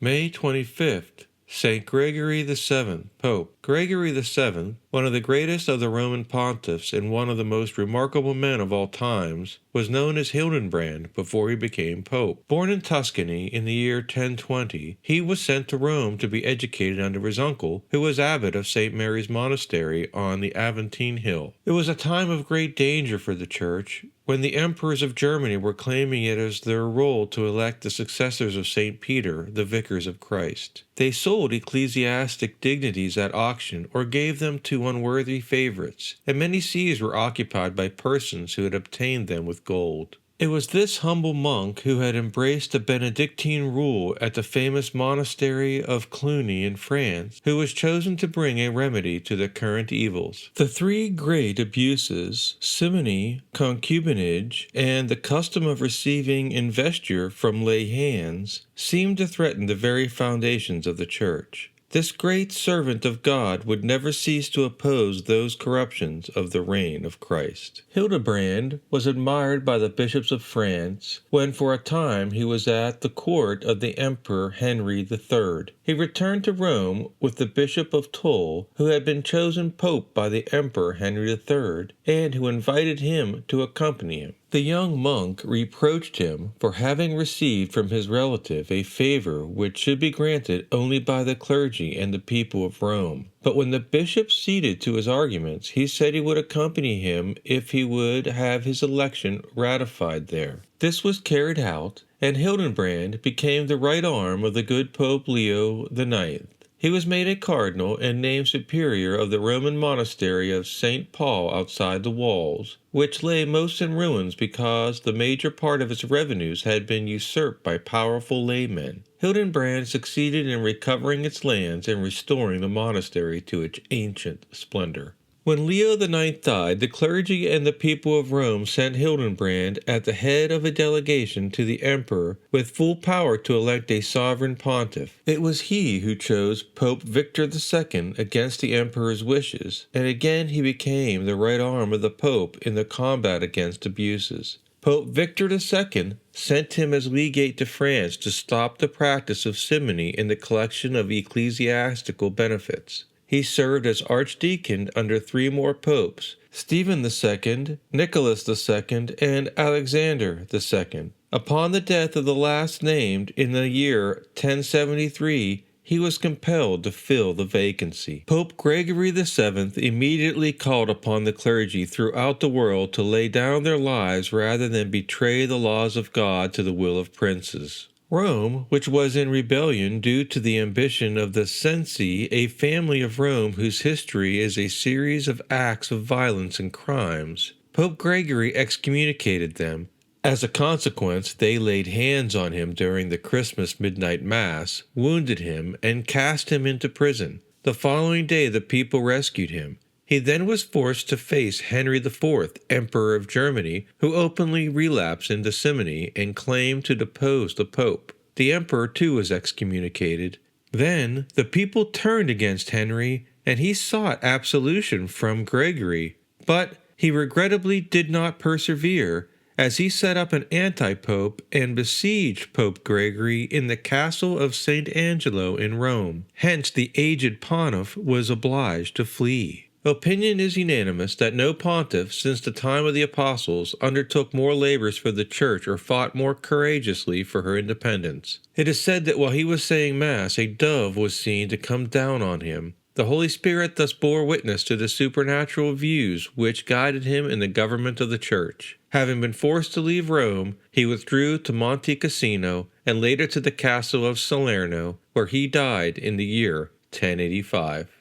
May 25th, St. Gregory VII, Pope. Gregory VII, one of the greatest of the Roman pontiffs and one of the most remarkable men of all times, was known as Hildebrand before he became pope. Born in Tuscany in the year 1020, he was sent to Rome to be educated under his uncle, who was abbot of St. Mary's Monastery on the Aventine Hill. It was a time of great danger for the Church, when the emperors of Germany were claiming it as their role to elect the successors of St. Peter, the vicars of Christ. They sold ecclesiastic dignities at auction or gave them to unworthy favorites, and many sees were occupied by persons who had obtained them with gold. It was this humble monk who had embraced the Benedictine rule at the famous monastery of Cluny in France, who was chosen to bring a remedy to the current evils. The three great abuses, simony, concubinage, and the custom of receiving investiture from lay hands, seemed to threaten the very foundations of the Church. This great servant of God would never cease to oppose those corruptions of the reign of Christ. Hildebrand was admired by the bishops of France when for a time he was at the court of the Emperor Henry III. He returned to Rome with the Bishop of Tulle, who had been chosen pope by the Emperor Henry III, and who invited him to accompany him. The young monk reproached him for having received from his relative a favor which should be granted only by the clergy and the people of Rome. But when the bishop ceded to his arguments, he said he would accompany him if he would have his election ratified there. This was carried out, and Hildebrand became the right arm of the good Pope Leo IX. He was made a cardinal and named superior of the Roman monastery of St. Paul outside the walls, which lay most in ruins because the major part of its revenues had been usurped by powerful laymen. Hildebrand succeeded in recovering its lands and restoring the monastery to its ancient splendor. When Leo IX died, the clergy and the people of Rome sent Hildebrand at the head of a delegation to the emperor with full power to elect a sovereign pontiff. It was he who chose Pope Victor II against the emperor's wishes, and again he became the right arm of the pope in the combat against abuses. Pope Victor II sent him as legate to France to stop the practice of simony in the collection of ecclesiastical benefits. He served as archdeacon under three more popes, Stephen II, Nicholas II, and Alexander II. Upon the death of the last named in the year 1073, he was compelled to fill the vacancy. Pope Gregory VII immediately called upon the clergy throughout the world to lay down their lives rather than betray the laws of God to the will of princes. Rome, which was in rebellion due to the ambition of the Cenci, a family of Rome whose history is a series of acts of violence and crimes, Pope Gregory excommunicated them. As a consequence, they laid hands on him during the Christmas midnight mass, wounded him, and cast him into prison. The following day the people rescued him. He then was forced to face Henry IV, Emperor of Germany, who openly relapsed into simony and claimed to depose the Pope. The Emperor too was excommunicated. Then the people turned against Henry, and he sought absolution from Gregory. But he regrettably did not persevere, as he set up an anti-pope and besieged Pope Gregory in the castle of St. Angelo in Rome. Hence the aged pontiff was obliged to flee. Opinion is unanimous that no pontiff since the time of the apostles undertook more labors for the Church or fought more courageously for her independence. It is said that while he was saying Mass, a dove was seen to come down on him. The Holy Spirit thus bore witness to the supernatural views which guided him in the government of the Church. Having been forced to leave Rome, he withdrew to Monte Cassino and later to the castle of Salerno, where he died in the year 1085.